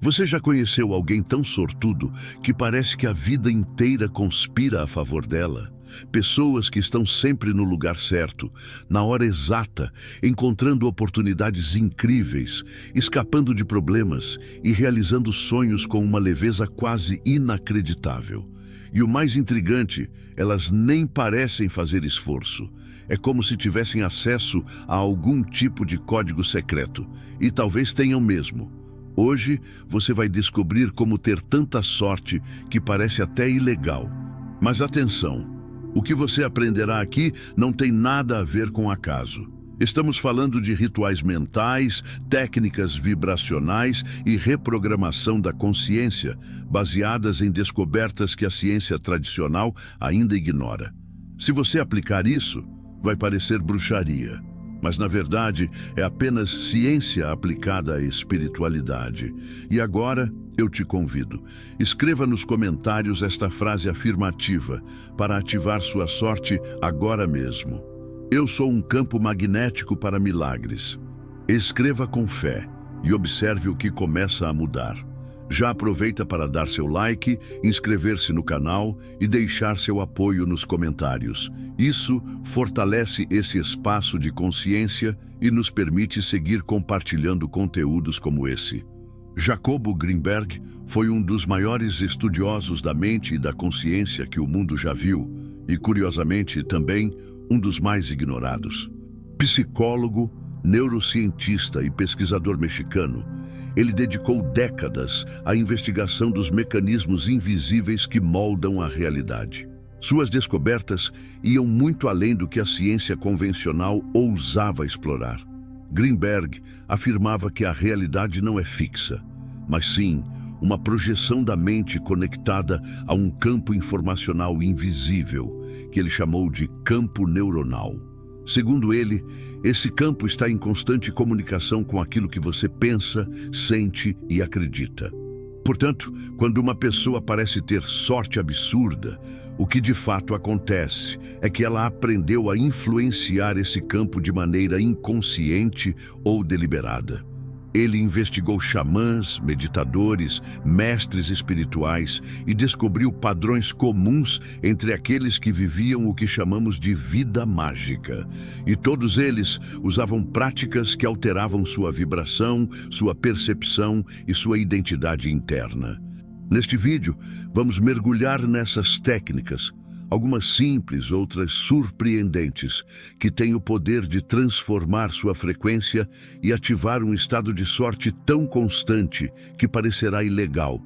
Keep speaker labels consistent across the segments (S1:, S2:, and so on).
S1: Você já conheceu alguém tão sortudo que parece que a vida inteira conspira a favor dela? Pessoas que estão sempre no lugar certo, na hora exata, encontrando oportunidades incríveis, escapando de problemas e realizando sonhos com uma leveza quase inacreditável. E o mais intrigante, elas nem parecem fazer esforço. É como se tivessem acesso a algum tipo de código secreto. E talvez tenham mesmo. Hoje, você vai descobrir como ter tanta sorte que parece até ilegal. Mas atenção! O que você aprenderá aqui não tem nada a ver com acaso. Estamos falando de rituais mentais, técnicas vibracionais e reprogramação da consciência, baseadas em descobertas que a ciência tradicional ainda ignora. Se você aplicar isso, vai parecer bruxaria, mas na verdade é apenas ciência aplicada à espiritualidade. E agora eu te convido. Escreva nos comentários esta frase afirmativa para ativar sua sorte agora mesmo. Eu sou um campo magnético para milagres. Escreva com fé e observe o que começa a mudar. Já aproveita para dar seu like, inscrever-se no canal e deixar seu apoio nos comentários. Isso fortalece esse espaço de consciência e nos permite seguir compartilhando conteúdos como esse. Jacobo Greenberg foi um dos maiores estudiosos da mente e da consciência que o mundo já viu e, curiosamente, também um dos mais ignorados. Psicólogo, neurocientista e pesquisador mexicano, ele dedicou décadas à investigação dos mecanismos invisíveis que moldam a realidade. Suas descobertas iam muito além do que a ciência convencional ousava explorar. Greenberg afirmava que a realidade não é fixa, mas sim uma projeção da mente conectada a um campo informacional invisível, que ele chamou de campo neuronal. Segundo ele, esse campo está em constante comunicação com aquilo que você pensa, sente e acredita. Portanto, quando uma pessoa parece ter sorte absurda, o que de fato acontece é que ela aprendeu a influenciar esse campo de maneira inconsciente ou deliberada. Ele investigou xamãs, meditadores, mestres espirituais e descobriu padrões comuns entre aqueles que viviam o que chamamos de vida mágica. E todos eles usavam práticas que alteravam sua vibração, sua percepção e sua identidade interna. Neste vídeo, vamos mergulhar nessas técnicas, algumas simples, outras surpreendentes, que têm o poder de transformar sua frequência e ativar um estado de sorte tão constante que parecerá ilegal.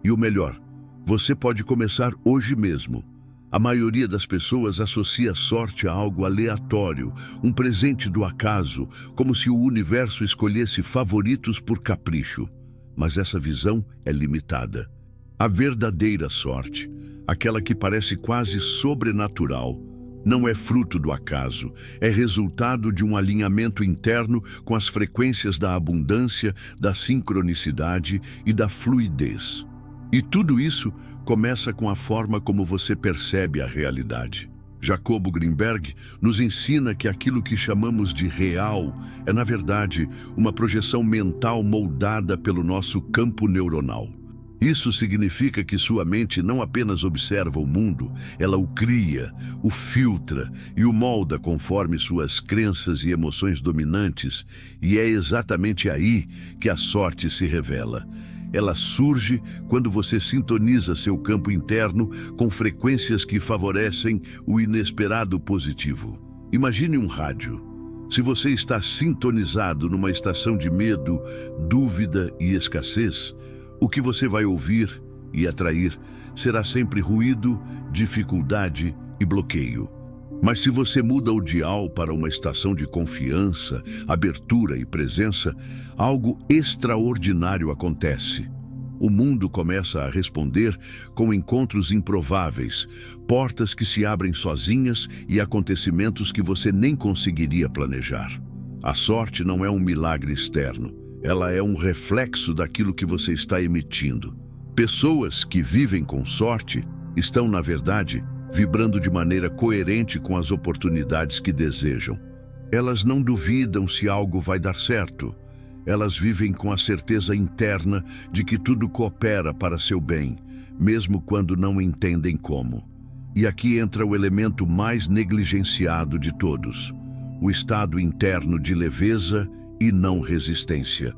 S1: E o melhor, você pode começar hoje mesmo. A maioria das pessoas associa a sorte a algo aleatório, um presente do acaso, como se o universo escolhesse favoritos por capricho. Mas essa visão é limitada. A verdadeira sorte, aquela que parece quase sobrenatural, não é fruto do acaso, é resultado de um alinhamento interno com as frequências da abundância, da sincronicidade e da fluidez. E tudo isso começa com a forma como você percebe a realidade. Jacobo Greenberg nos ensina que aquilo que chamamos de real é, na verdade, uma projeção mental moldada pelo nosso campo neuronal. Isso significa que sua mente não apenas observa o mundo, ela o cria, o filtra e o molda conforme suas crenças e emoções dominantes, e é exatamente aí que a sorte se revela. Ela surge quando você sintoniza seu campo interno com frequências que favorecem o inesperado positivo. Imagine um rádio. Se você está sintonizado numa estação de medo, dúvida e escassez, o que você vai ouvir e atrair será sempre ruído, dificuldade e bloqueio. Mas se você muda o dial para uma estação de confiança, abertura e presença, algo extraordinário acontece. O mundo começa a responder com encontros improváveis, portas que se abrem sozinhas e acontecimentos que você nem conseguiria planejar. A sorte não é um milagre externo. Ela é um reflexo daquilo que você está emitindo. Pessoas que vivem com sorte estão, na verdade, vibrando de maneira coerente com as oportunidades que desejam. Elas não duvidam se algo vai dar certo. Elas vivem com a certeza interna de que tudo coopera para seu bem, mesmo quando não entendem como. E aqui entra o elemento mais negligenciado de todos: o estado interno de leveza e não resistência.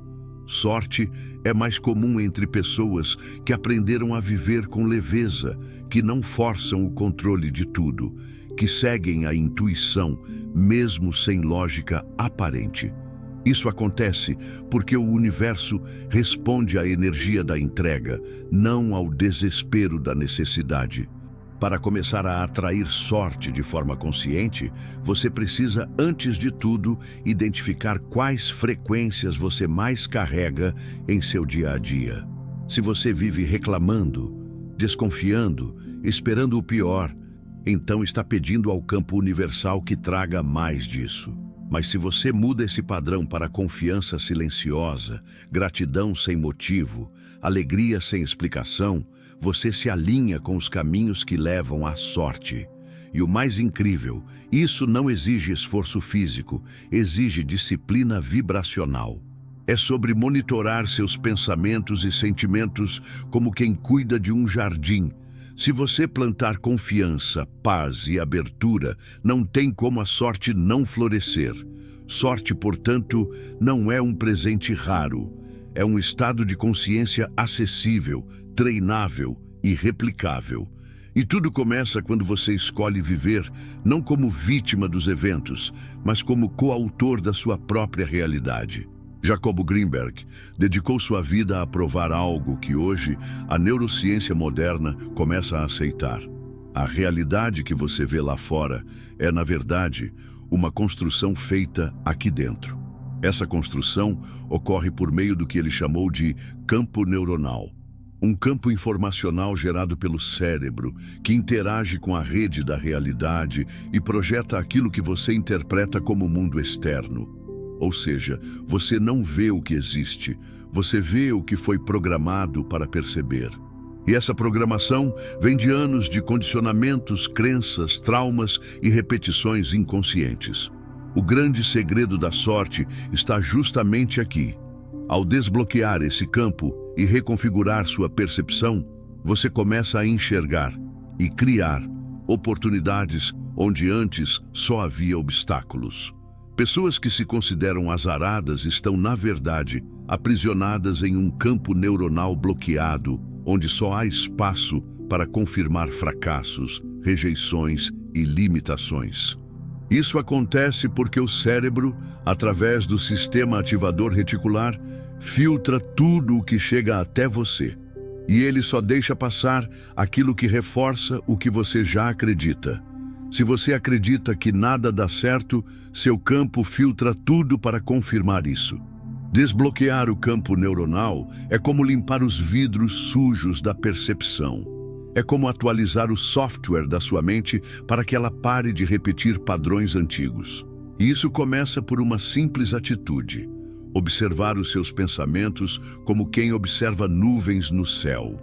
S1: Sorte é mais comum entre pessoas que aprenderam a viver com leveza, que não forçam o controle de tudo, que seguem a intuição, mesmo sem lógica aparente. Isso acontece porque o universo responde à energia da entrega, não ao desespero da necessidade. Para começar a atrair sorte de forma consciente, você precisa, antes de tudo, identificar quais frequências você mais carrega em seu dia a dia. Se você vive reclamando, desconfiando, esperando o pior, então está pedindo ao campo universal que traga mais disso. Mas se você muda esse padrão para confiança silenciosa, gratidão sem motivo, alegria sem explicação, você se alinha com os caminhos que levam à sorte. E o mais incrível, isso não exige esforço físico, exige disciplina vibracional. É sobre monitorar seus pensamentos e sentimentos como quem cuida de um jardim. Se você plantar confiança, paz e abertura, não tem como a sorte não florescer. Sorte, portanto, não é um presente raro. É um estado de consciência acessível, treinável e replicável. E tudo começa quando você escolhe viver não como vítima dos eventos, mas como coautor da sua própria realidade. Jacobo Greenberg dedicou sua vida a provar algo que hoje a neurociência moderna começa a aceitar. A realidade que você vê lá fora é, na verdade, uma construção feita aqui dentro. Essa construção ocorre por meio do que ele chamou de campo neuronal. Um campo informacional gerado pelo cérebro que interage com a rede da realidade e projeta aquilo que você interpreta como mundo externo. Ou seja, você não vê o que existe, você vê o que foi programado para perceber. E essa programação vem de anos de condicionamentos, crenças, traumas e repetições inconscientes. O grande segredo da sorte está justamente aqui. Ao desbloquear esse campo e reconfigurar sua percepção, você começa a enxergar e criar oportunidades onde antes só havia obstáculos. Pessoas que se consideram azaradas estão, na verdade, aprisionadas em um campo neuronal bloqueado, onde só há espaço para confirmar fracassos, rejeições e limitações. Isso acontece porque o cérebro, através do sistema ativador reticular, filtra tudo o que chega até você. E ele só deixa passar aquilo que reforça o que você já acredita. Se você acredita que nada dá certo, seu campo filtra tudo para confirmar isso. Desbloquear o campo neuronal é como limpar os vidros sujos da percepção. É como atualizar o software da sua mente para que ela pare de repetir padrões antigos. E isso começa por uma simples atitude: observar os seus pensamentos como quem observa nuvens no céu.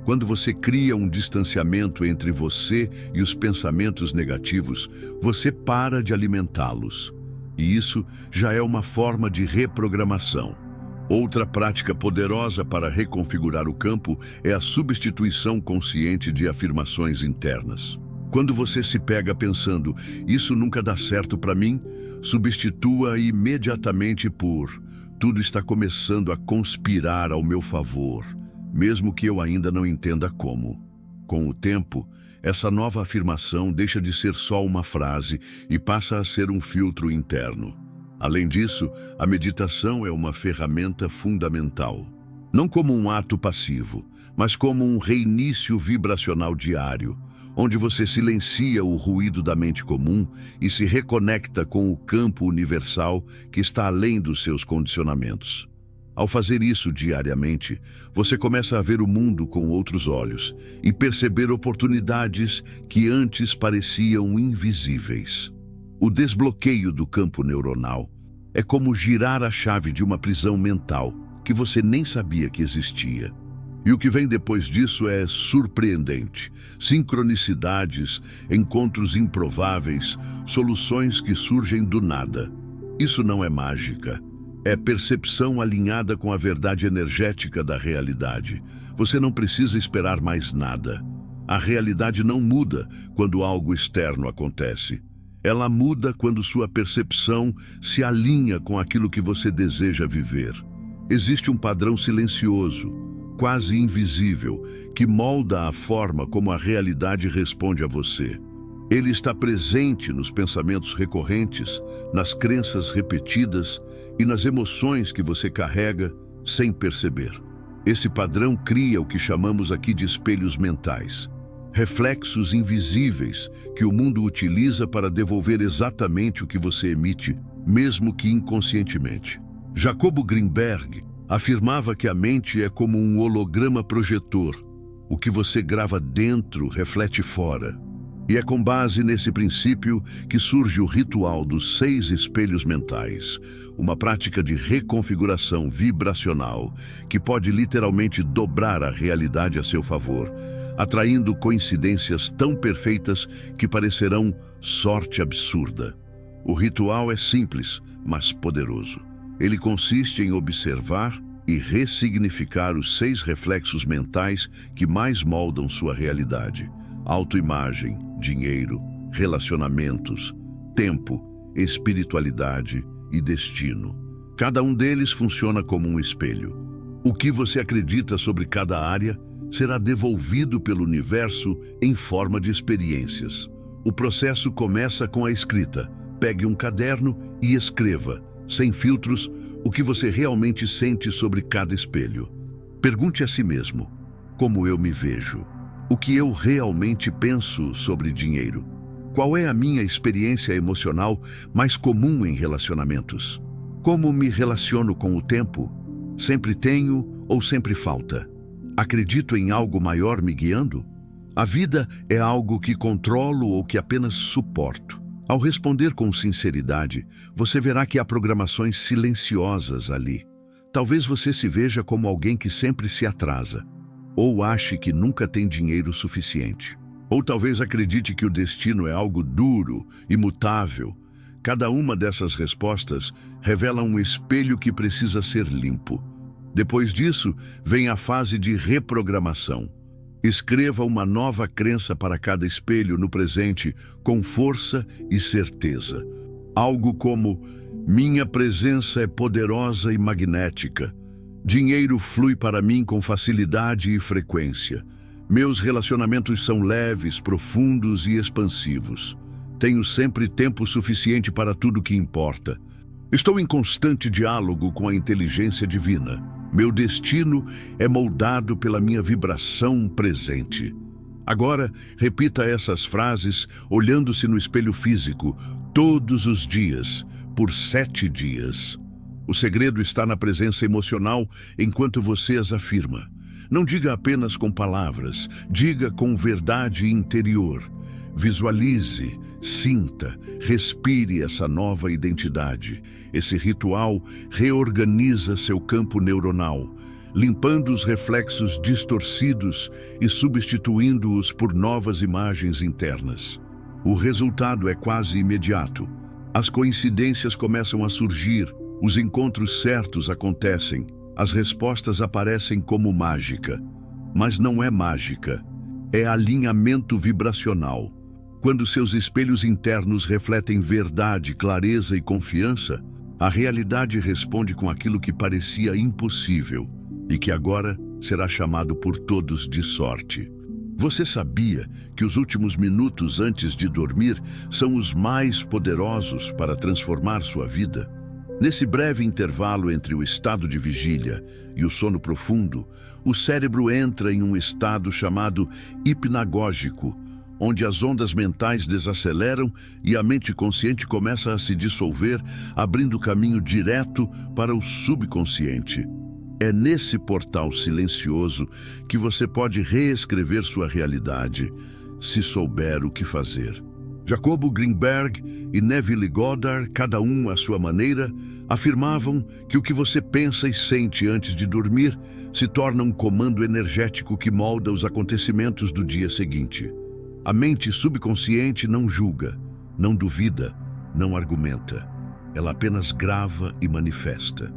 S1: Quando você cria um distanciamento entre você e os pensamentos negativos, você para de alimentá-los. E isso já é uma forma de reprogramação. Outra prática poderosa para reconfigurar o campo é a substituição consciente de afirmações internas. Quando você se pega pensando, isso nunca dá certo para mim, substitua imediatamente por, tudo está começando a conspirar ao meu favor, mesmo que eu ainda não entenda como. Com o tempo, essa nova afirmação deixa de ser só uma frase e passa a ser um filtro interno. Além disso, a meditação é uma ferramenta fundamental. Não como um ato passivo, mas como um reinício vibracional diário, onde você silencia o ruído da mente comum e se reconecta com o campo universal que está além dos seus condicionamentos. Ao fazer isso diariamente, você começa a ver o mundo com outros olhos e perceber oportunidades que antes pareciam invisíveis. O desbloqueio do campo neuronal é como girar a chave de uma prisão mental que você nem sabia que existia. E o que vem depois disso é surpreendente. Sincronicidades, encontros improváveis, soluções que surgem do nada. Isso não é mágica. É percepção alinhada com a verdade energética da realidade. Você não precisa esperar mais nada. A realidade não muda quando algo externo acontece. Ela muda quando sua percepção se alinha com aquilo que você deseja viver. Existe um padrão silencioso, quase invisível, que molda a forma como a realidade responde a você. Ele está presente nos pensamentos recorrentes, nas crenças repetidas e nas emoções que você carrega sem perceber. Esse padrão cria o que chamamos aqui de espelhos mentais. Reflexos invisíveis que o mundo utiliza para devolver exatamente o que você emite, mesmo que inconscientemente. Jacobo Greenberg afirmava que a mente é como um holograma projetor. O que você grava dentro reflete fora. E é com base nesse princípio que surge o ritual dos 6 espelhos mentais, uma prática de reconfiguração vibracional que pode literalmente dobrar a realidade a seu favor, atraindo coincidências tão perfeitas que parecerão sorte absurda. O ritual é simples, mas poderoso. Ele consiste em observar e ressignificar os 6 reflexos mentais que mais moldam sua realidade: autoimagem, dinheiro, relacionamentos, tempo, espiritualidade e destino. Cada um deles funciona como um espelho. O que você acredita sobre cada área será devolvido pelo universo em forma de experiências. O processo começa com a escrita. Pegue um caderno e escreva, sem filtros, o que você realmente sente sobre cada espelho. Pergunte a si mesmo: como eu me vejo? O que eu realmente penso sobre dinheiro? Qual é a minha experiência emocional mais comum em relacionamentos? Como me relaciono com o tempo? Sempre tenho ou sempre falta? Acredito em algo maior me guiando? A vida é algo que controlo ou que apenas suporto? Ao responder com sinceridade, você verá que há programações silenciosas ali. Talvez você se veja como alguém que sempre se atrasa, ou ache que nunca tem dinheiro suficiente. Ou talvez acredite que o destino é algo duro, imutável. Cada uma dessas respostas revela um espelho que precisa ser limpo. Depois disso, vem a fase de reprogramação. Escreva uma nova crença para cada espelho no presente com força e certeza. Algo como: minha presença é poderosa e magnética. Dinheiro flui para mim com facilidade e frequência. Meus relacionamentos são leves, profundos e expansivos. Tenho sempre tempo suficiente para tudo que importa. Estou em constante diálogo com a inteligência divina. Meu destino é moldado pela minha vibração presente. Agora, repita essas frases olhando-se no espelho físico todos os dias, por 7 dias. O segredo está na presença emocional enquanto você as afirma. Não diga apenas com palavras, diga com verdade interior. Visualize, sinta, respire essa nova identidade. Esse ritual reorganiza seu campo neuronal, limpando os reflexos distorcidos e substituindo-os por novas imagens internas. O resultado é quase imediato. As coincidências começam a surgir, os encontros certos acontecem, as respostas aparecem como mágica. Mas não é mágica, é alinhamento vibracional. Quando seus espelhos internos refletem verdade, clareza e confiança, a realidade responde com aquilo que parecia impossível e que agora será chamado por todos de sorte. Você sabia que os últimos minutos antes de dormir são os mais poderosos para transformar sua vida? Nesse breve intervalo entre o estado de vigília e o sono profundo, o cérebro entra em um estado chamado hipnagógico, onde as ondas mentais desaceleram e a mente consciente começa a se dissolver, abrindo caminho direto para o subconsciente. É nesse portal silencioso que você pode reescrever sua realidade, se souber o que fazer. Jacobo Greenberg e Neville Goddard, cada um à sua maneira, afirmavam que o que você pensa e sente antes de dormir se torna um comando energético que molda os acontecimentos do dia seguinte. A mente subconsciente não julga, não duvida, não argumenta. ela apenas grava e manifesta.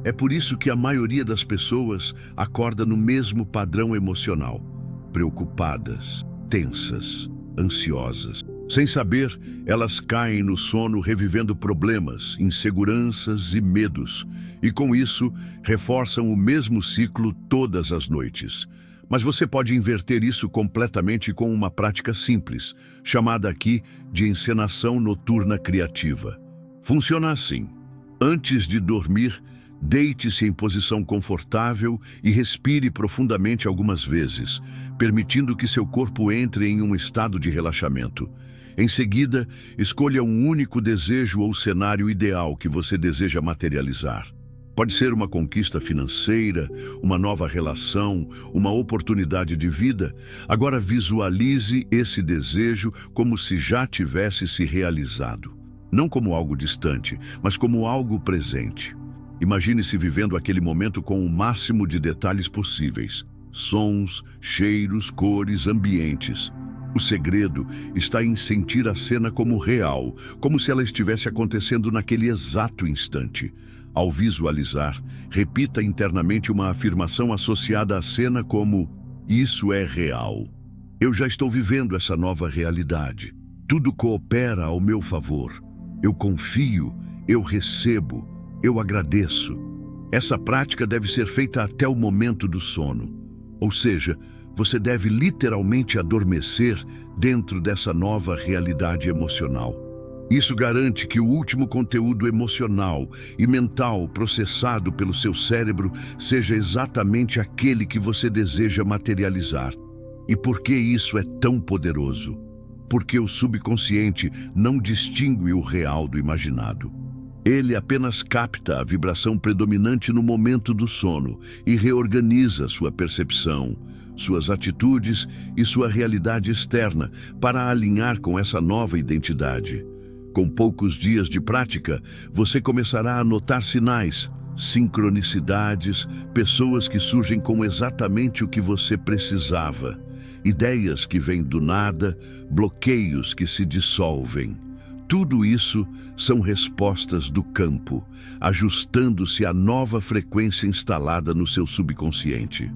S1: É por isso que a maioria das pessoas acorda no mesmo padrão emocional, preocupadas, tensas, ansiosas. Sem saber, elas caem no sono revivendo problemas, inseguranças e medos, e com isso reforçam o mesmo ciclo todas as noites. Mas você pode inverter isso completamente com uma prática simples, chamada aqui de encenação noturna criativa. Funciona assim: antes de dormir, deite-se em posição confortável e respire profundamente algumas vezes, permitindo que seu corpo entre em um estado de relaxamento. Em seguida, escolha um único desejo ou cenário ideal que você deseja materializar. Pode ser uma conquista financeira, uma nova relação, uma oportunidade de vida. Agora visualize esse desejo como se já tivesse se realizado. Não como algo distante, mas como algo presente. Imagine-se vivendo aquele momento com o máximo de detalhes possíveis: sons, cheiros, cores, ambientes. O segredo está em sentir a cena como real, como se ela estivesse acontecendo naquele exato instante. Ao visualizar, repita internamente uma afirmação associada à cena como: isso é real. Eu já estou vivendo essa nova realidade. Tudo coopera ao meu favor. Eu confio, eu recebo, eu agradeço. Essa prática deve ser feita até o momento do sono. Ou seja, você deve literalmente adormecer dentro dessa nova realidade emocional. Isso garante que o último conteúdo emocional e mental processado pelo seu cérebro seja exatamente aquele que você deseja materializar. E por que isso é tão poderoso? Porque o subconsciente não distingue o real do imaginado. Ele apenas capta a vibração predominante no momento do sono e reorganiza sua percepção, suas atitudes e sua realidade externa para alinhar com essa nova identidade. Com poucos dias de prática, você começará a notar sinais, sincronicidades, pessoas que surgem com exatamente o que você precisava, ideias que vêm do nada, bloqueios que se dissolvem. Tudo isso são respostas do campo, ajustando-se à nova frequência instalada no seu subconsciente.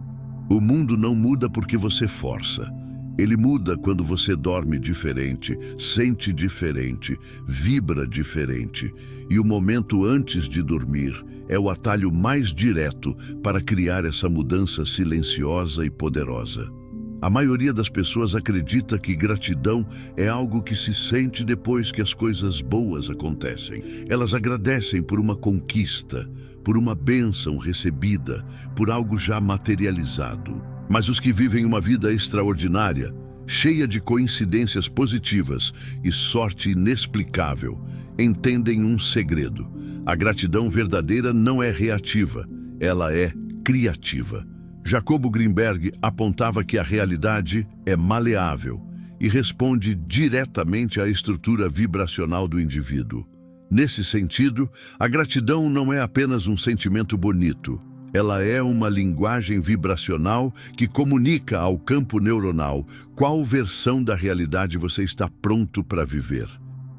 S1: O mundo não muda porque você força. Ele muda quando você dorme diferente, sente diferente, vibra diferente. E o momento antes de dormir é o atalho mais direto para criar essa mudança silenciosa e poderosa. A maioria das pessoas acredita que gratidão é algo que se sente depois que as coisas boas acontecem. Elas agradecem por uma conquista, por uma bênção recebida, por algo já materializado. Mas os que vivem uma vida extraordinária, cheia de coincidências positivas e sorte inexplicável, entendem um segredo. A gratidão verdadeira não é reativa, ela é criativa. Jacobo Greenberg apontava que a realidade é maleável e responde diretamente à estrutura vibracional do indivíduo. Nesse sentido, a gratidão não é apenas um sentimento bonito. Ela é uma linguagem vibracional que comunica ao campo neuronal qual versão da realidade você está pronto para viver.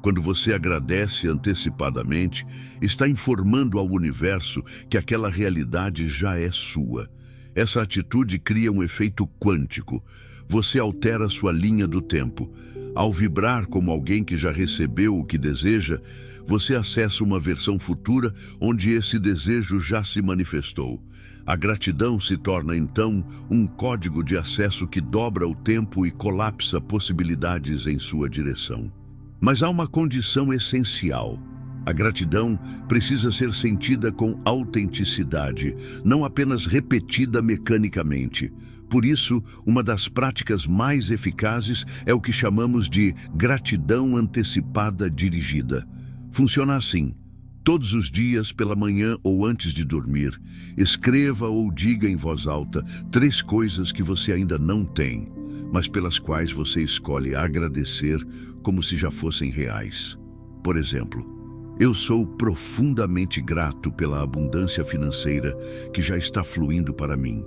S1: Quando você agradece antecipadamente, está informando ao universo que aquela realidade já é sua. Essa atitude cria um efeito quântico. Você altera sua linha do tempo. Ao vibrar como alguém que já recebeu o que deseja, você acessa uma versão futura onde esse desejo já se manifestou. A gratidão se torna, então, um código de acesso que dobra o tempo e colapsa possibilidades em sua direção. Mas há uma condição essencial. A gratidão precisa ser sentida com autenticidade, não apenas repetida mecanicamente. Por isso, uma das práticas mais eficazes é o que chamamos de gratidão antecipada dirigida. Funciona assim: todos os dias, pela manhã ou antes de dormir, escreva ou diga em voz alta 3 coisas que você ainda não tem, mas pelas quais você escolhe agradecer como se já fossem reais. Por exemplo, eu sou profundamente grato pela abundância financeira que já está fluindo para mim.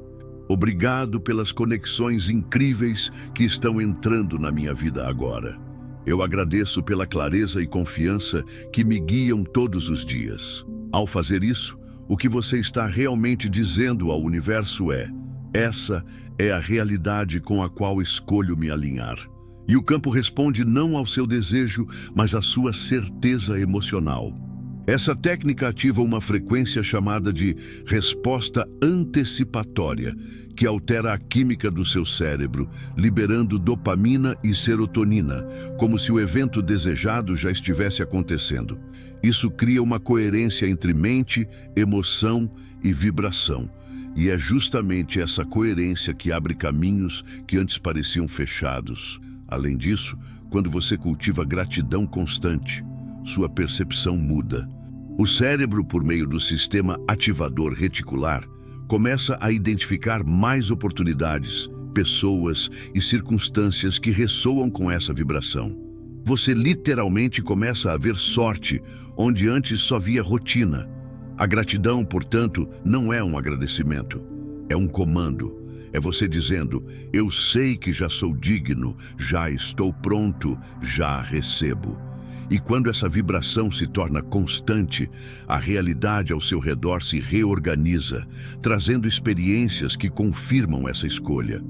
S1: Obrigado pelas conexões incríveis que estão entrando na minha vida agora. Eu agradeço pela clareza e confiança que me guiam todos os dias. Ao fazer isso, o que você está realmente dizendo ao universo é: essa é a realidade com a qual escolho me alinhar. E o campo responde não ao seu desejo, mas à sua certeza emocional. Essa técnica ativa uma frequência chamada de resposta antecipatória, que altera a química do seu cérebro, liberando dopamina e serotonina, como se o evento desejado já estivesse acontecendo. Isso cria uma coerência entre mente, emoção e vibração. E é justamente essa coerência que abre caminhos que antes pareciam fechados. Além disso, quando você cultiva gratidão constante, sua percepção muda. O cérebro, por meio do sistema ativador reticular, começa a identificar mais oportunidades, pessoas e circunstâncias que ressoam com essa vibração. Você literalmente começa a ver sorte, onde antes só via rotina. A gratidão, portanto, não é um agradecimento, é um comando. É você dizendo: eu sei que já sou digno, já estou pronto, já recebo. E quando essa vibração se torna constante, a realidade ao seu redor se reorganiza, trazendo experiências que confirmam essa escolha.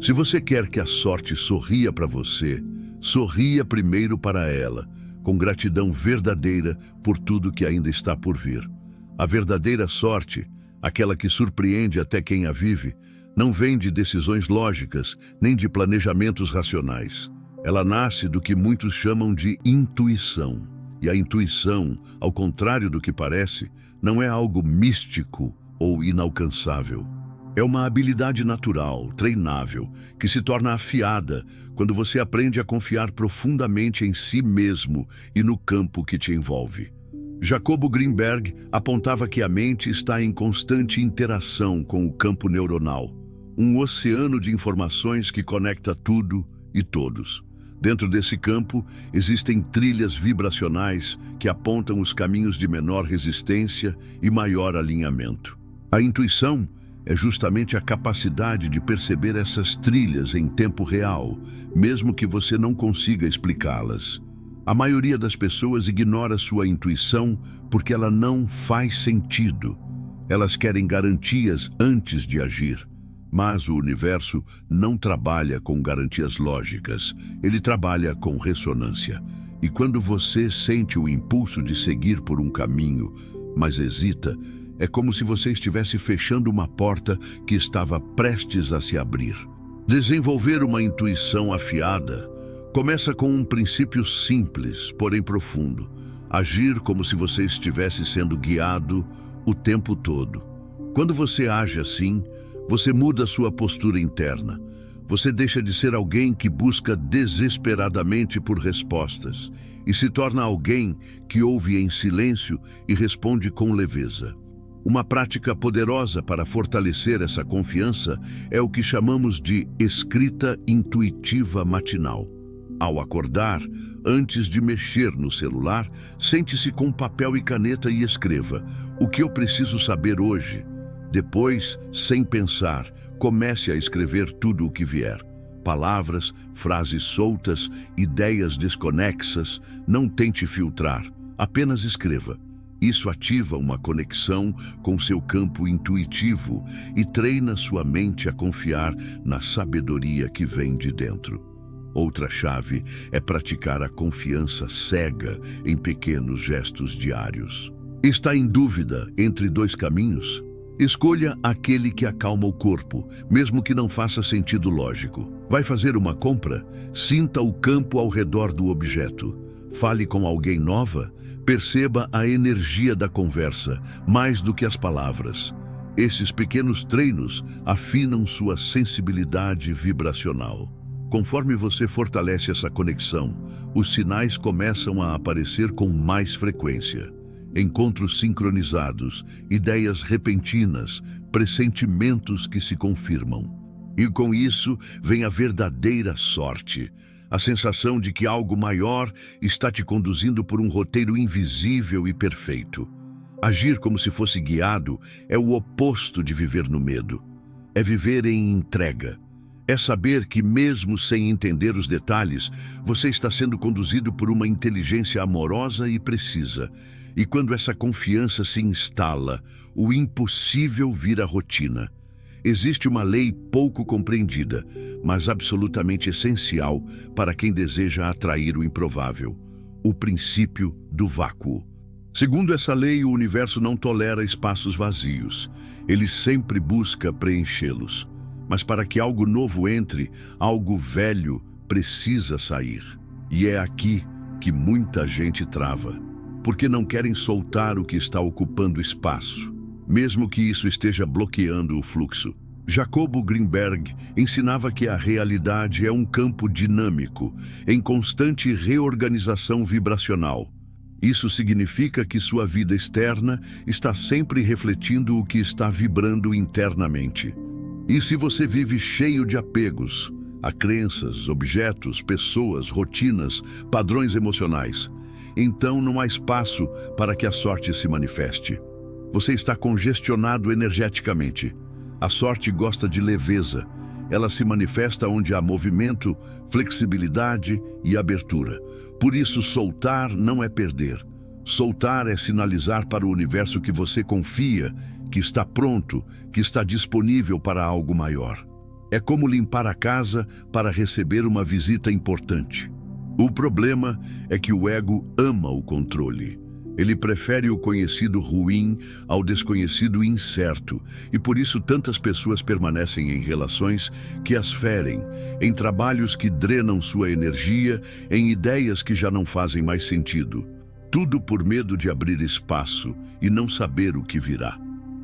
S1: Se você quer que a sorte sorria para você, sorria primeiro para ela, com gratidão verdadeira por tudo que ainda está por vir. A verdadeira sorte, aquela que surpreende até quem a vive, não vem de decisões lógicas, nem de planejamentos racionais. Ela nasce do que muitos chamam de intuição. E a intuição, ao contrário do que parece, não é algo místico ou inalcançável. É uma habilidade natural, treinável, que se torna afiada quando você aprende a confiar profundamente em si mesmo e no campo que te envolve. Jacobo Greenberg apontava que a mente está em constante interação com o campo neuronal, um oceano de informações que conecta tudo e todos. Dentro desse campo, existem trilhas vibracionais que apontam os caminhos de menor resistência e maior alinhamento. A intuição é justamente a capacidade de perceber essas trilhas em tempo real, mesmo que você não consiga explicá-las. A maioria das pessoas ignora sua intuição porque ela não faz sentido. Elas querem garantias antes de agir. Mas o universo não trabalha com garantias lógicas, ele trabalha com ressonância. E quando você sente o impulso de seguir por um caminho, mas hesita, é como se você estivesse fechando uma porta que estava prestes a se abrir. Desenvolver uma intuição afiada começa com um princípio simples, porém profundo: agir como se você estivesse sendo guiado o tempo todo. Quando você age assim, você muda sua postura interna. Você deixa de ser alguém que busca desesperadamente por respostas e se torna alguém que ouve em silêncio e responde com leveza. Uma prática poderosa para fortalecer essa confiança é o que chamamos de escrita intuitiva matinal. Ao acordar, antes de mexer no celular, sente-se com papel e caneta e escreva: o que eu preciso saber hoje? Depois, sem pensar, comece a escrever tudo o que vier. Palavras, frases soltas, ideias desconexas, não tente filtrar, apenas escreva. Isso ativa uma conexão com seu campo intuitivo e treina sua mente a confiar na sabedoria que vem de dentro. Outra chave é praticar a confiança cega em pequenos gestos diários. Está em dúvida entre dois caminhos? Escolha aquele que acalma o corpo, mesmo que não faça sentido lógico. Vai fazer uma compra? Sinta o campo ao redor do objeto. Fale com alguém nova? Perceba a energia da conversa, mais do que as palavras. Esses pequenos treinos afinam sua sensibilidade vibracional. Conforme você fortalece essa conexão, os sinais começam a aparecer com mais frequência. Encontros sincronizados, ideias repentinas, pressentimentos que se confirmam. E com isso vem a verdadeira sorte, a sensação de que algo maior está te conduzindo por um roteiro invisível e perfeito. Agir como se fosse guiado é o oposto de viver no medo. É viver em entrega. É saber que, mesmo sem entender os detalhes, você está sendo conduzido por uma inteligência amorosa e precisa. E quando essa confiança se instala, o impossível vira rotina. Existe uma lei pouco compreendida, mas absolutamente essencial para quem deseja atrair o improvável: o princípio do vácuo. Segundo essa lei, o universo não tolera espaços vazios. Ele sempre busca preenchê-los. Mas para que algo novo entre, algo velho precisa sair. E é aqui que muita gente trava, porque não querem soltar o que está ocupando espaço, mesmo que isso esteja bloqueando o fluxo. Jacobo Greenberg ensinava que a realidade é um campo dinâmico, em constante reorganização vibracional. Isso significa que sua vida externa está sempre refletindo o que está vibrando internamente. E se você vive cheio de apegos a crenças, objetos, pessoas, rotinas, padrões emocionais, então não há espaço para que a sorte se manifeste. Você está congestionado energeticamente. A sorte gosta de leveza. Ela se manifesta onde há movimento, flexibilidade e abertura. Por isso, soltar não é perder. Soltar é sinalizar para o universo que você confia, que está pronto, que está disponível para algo maior. É como limpar a casa para receber uma visita importante. O problema é que o ego ama o controle. Ele prefere o conhecido ruim ao desconhecido incerto, e por isso tantas pessoas permanecem em relações que as ferem, em trabalhos que drenam sua energia, em ideias que já não fazem mais sentido. Tudo por medo de abrir espaço e não saber o que virá.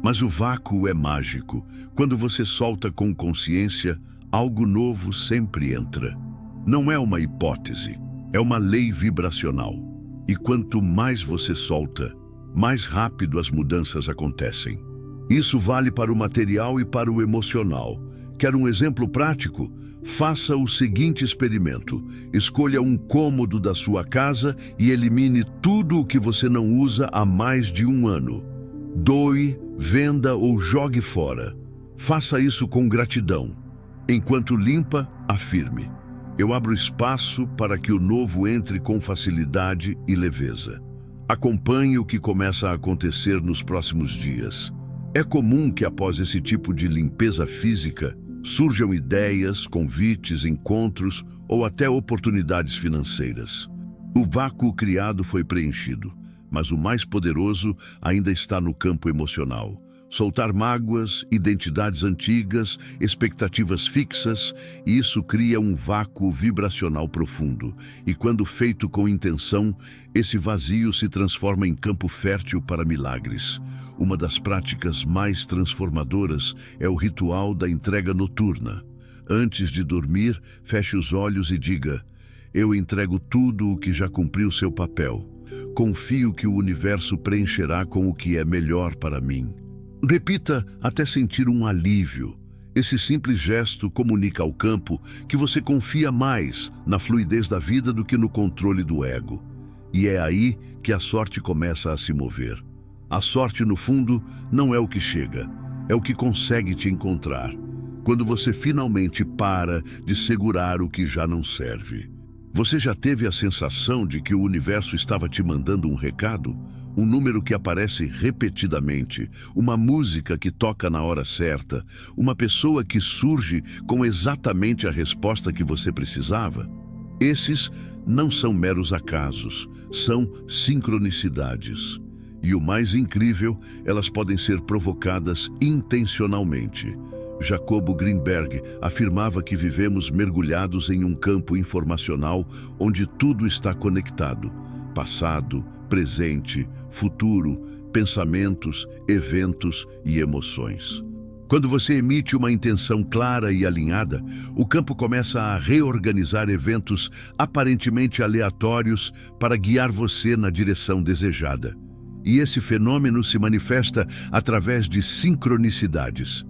S1: Mas o vácuo é mágico. Quando você solta com consciência, algo novo sempre entra. Não é uma hipótese, é uma lei vibracional. E quanto mais você solta, mais rápido as mudanças acontecem. Isso vale para o material e para o emocional. Quer um exemplo prático? Faça o seguinte experimento. Escolha um cômodo da sua casa e elimine tudo o que você não usa há mais de um ano. Doe, venda ou jogue fora. Faça isso com gratidão. Enquanto limpa, afirme: eu abro espaço para que o novo entre com facilidade e leveza. Acompanhe o que começa a acontecer nos próximos dias. É comum que após esse tipo de limpeza física, surjam ideias, convites, encontros ou até oportunidades financeiras. O vácuo criado foi preenchido, mas o mais poderoso ainda está no campo emocional. Soltar mágoas, identidades antigas, expectativas fixas, isso cria um vácuo vibracional profundo. E quando feito com intenção, esse vazio se transforma em campo fértil para milagres. Uma das práticas mais transformadoras é o ritual da entrega noturna. Antes de dormir, feche os olhos e diga: eu entrego tudo o que já cumpriu seu papel. Confio que o universo preencherá com o que é melhor para mim. Repita até sentir um alívio. Esse simples gesto comunica ao campo que você confia mais na fluidez da vida do que no controle do ego. E é aí que a sorte começa a se mover. A sorte, no fundo, não é o que chega, é o que consegue te encontrar. Quando você finalmente para de segurar o que já não serve. Você já teve a sensação de que o universo estava te mandando um recado? Um número que aparece repetidamente, uma música que toca na hora certa, uma pessoa que surge com exatamente a resposta que você precisava? Esses não são meros acasos, são sincronicidades. E o mais incrível, elas podem ser provocadas intencionalmente. Jacobo Greenberg afirmava que vivemos mergulhados em um campo informacional onde tudo está conectado: passado, presente, futuro, pensamentos, eventos e emoções. Quando você emite uma intenção clara e alinhada, o campo começa a reorganizar eventos aparentemente aleatórios para guiar você na direção desejada. E esse fenômeno se manifesta através de sincronicidades.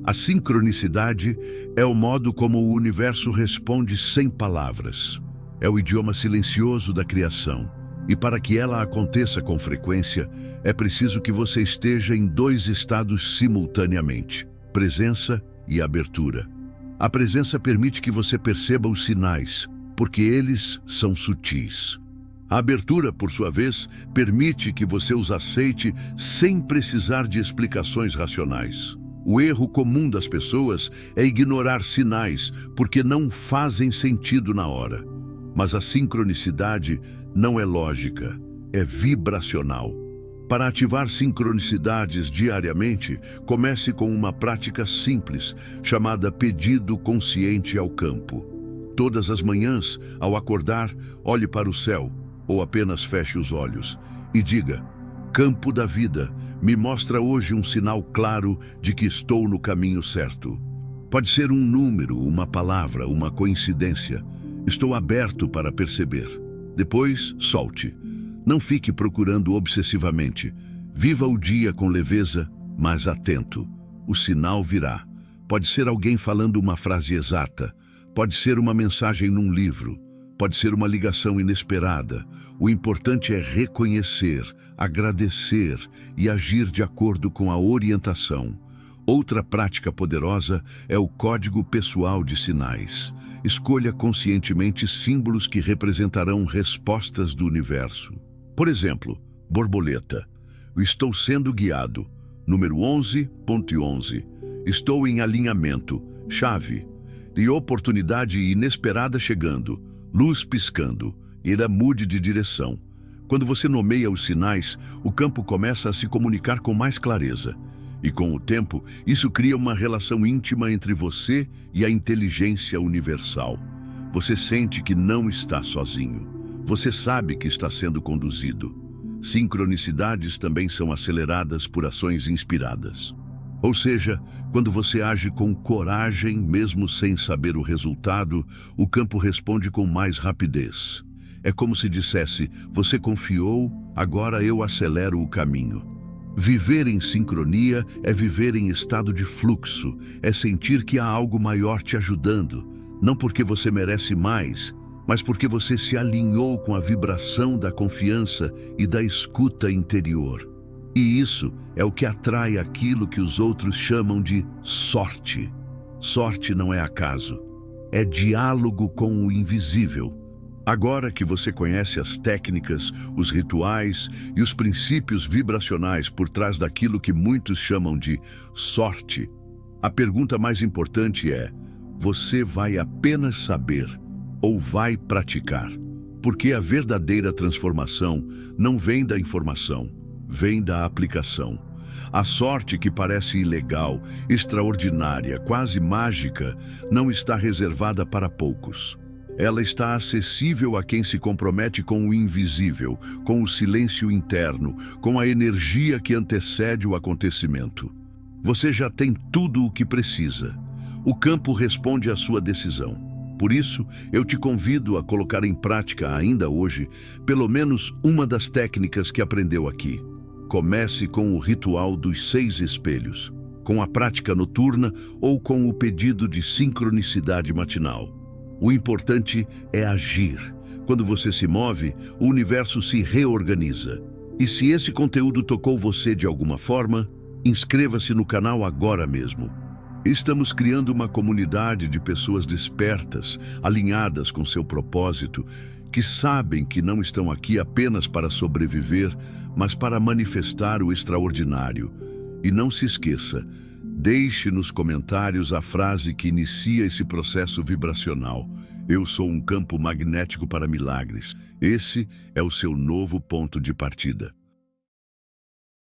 S1: A sincronicidade é o modo como o universo responde sem palavras. É o idioma silencioso da criação. E para que ela aconteça com frequência, é preciso que você esteja em dois estados simultaneamente: presença e abertura. A presença permite que você perceba os sinais, porque eles são sutis. A abertura, por sua vez, permite que você os aceite sem precisar de explicações racionais. O erro comum das pessoas é ignorar sinais porque não fazem sentido na hora. Mas a sincronicidade não é lógica, é vibracional. Para ativar sincronicidades diariamente, comece com uma prática simples, chamada pedido consciente ao campo. Todas as manhãs, ao acordar, olhe para o céu, ou apenas feche os olhos, e diga: campo da vida, me mostra hoje um sinal claro de que estou no caminho certo. Pode ser um número, uma palavra, uma coincidência. Estou aberto para perceber. Depois, solte. Não fique procurando obsessivamente. Viva o dia com leveza, mas atento. O sinal virá. Pode ser alguém falando uma frase exata. Pode ser uma mensagem num livro. Pode ser uma ligação inesperada. O importante é reconhecer, agradecer e agir de acordo com a orientação. Outra prática poderosa é o código pessoal de sinais. Escolha conscientemente símbolos que representarão respostas do universo. Por exemplo, borboleta. Estou sendo guiado. Número 11.11. Estou em alinhamento. Chave. E oportunidade inesperada chegando. Luz piscando. Mude de direção. Quando você nomeia os sinais, o campo começa a se comunicar com mais clareza. E com o tempo, isso cria uma relação íntima entre você e a inteligência universal. Você sente que não está sozinho. Você sabe que está sendo conduzido. Sincronicidades também são aceleradas por ações inspiradas. Ou seja, quando você age com coragem, mesmo sem saber o resultado, o campo responde com mais rapidez. É como se dissesse: você confiou, agora eu acelero o caminho. Viver em sincronia é viver em estado de fluxo, é sentir que há algo maior te ajudando, não porque você merece mais, mas porque você se alinhou com a vibração da confiança e da escuta interior. E isso é o que atrai aquilo que os outros chamam de sorte. Sorte não é acaso, é diálogo com o invisível. Agora que você conhece as técnicas, os rituais e os princípios vibracionais por trás daquilo que muitos chamam de sorte, a pergunta mais importante é: você vai apenas saber ou vai praticar? Porque a verdadeira transformação não vem da informação, vem da aplicação. A sorte que parece ilegal, extraordinária, quase mágica, não está reservada para poucos. Ela está acessível a quem se compromete com o invisível, com o silêncio interno, com a energia que antecede o acontecimento. Você já tem tudo o que precisa. O campo responde à sua decisão. Por isso, eu te convido a colocar em prática ainda hoje, pelo menos uma das técnicas que aprendeu aqui. Comece com o ritual dos 6 espelhos, com a prática noturna ou com o pedido de sincronicidade matinal. O importante é agir. Quando você se move, o universo se reorganiza. E se esse conteúdo tocou você de alguma forma, inscreva-se no canal agora mesmo. Estamos criando uma comunidade de pessoas despertas, alinhadas com seu propósito, que sabem que não estão aqui apenas para sobreviver, mas para manifestar o extraordinário. E não se esqueça, deixe nos comentários a frase que inicia esse processo vibracional. Eu sou um campo magnético para milagres. Esse é o seu novo ponto de partida.